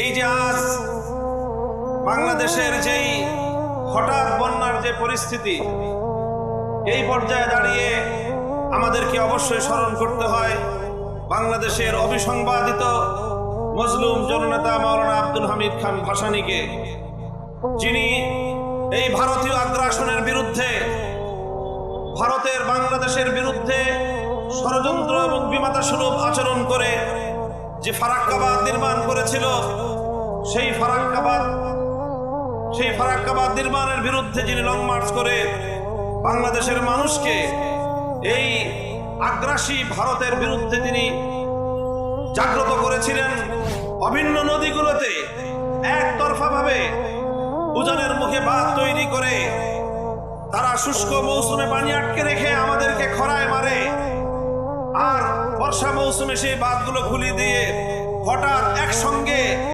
এই যে আজ বাংলাদেশের যেই হঠাৎ বন্যার যে পরিস্থিতি, এই পর্যায়ে দাঁড়িয়ে আমাদেরকে অবশ্যই স্মরণ করতে হয় বাংলাদেশের অবিসংবাদিত মজলুম জননেতা মাওলানা আব্দুল হামিদ খান ভাসানীকে, যিনি এই ভারতীয় আগ্রাসনের বিরুদ্ধে, ভারতের বাংলাদেশের বিরুদ্ধে ষড়যন্ত্র এবং বিমাতাসুলভ আচরণ করে যে ফারাক্কাবাদ নির্মাণ করেছিল, সেই ফারাক্কাবাদ নির্মাণের বিরুদ্ধে যিনি লং মার্চ করে বাংলাদেশের মানুষকে এই আগ্রাসী ভারতের বিরুদ্ধে তিনি জাগ্রত করেছিলেন। অভিন্ন নদীগুলোতে একতরফা ভাবে উজানের মুখে বাঁধ তৈরি করে তারা শুষ্ক মৌসুমে পানি আটকে রেখে আমাদেরকে খরায় মারে, আর বর্ষা মৌসুমে সেই বাঁধগুলো খুলে দিয়ে হঠাৎ একসঙ্গে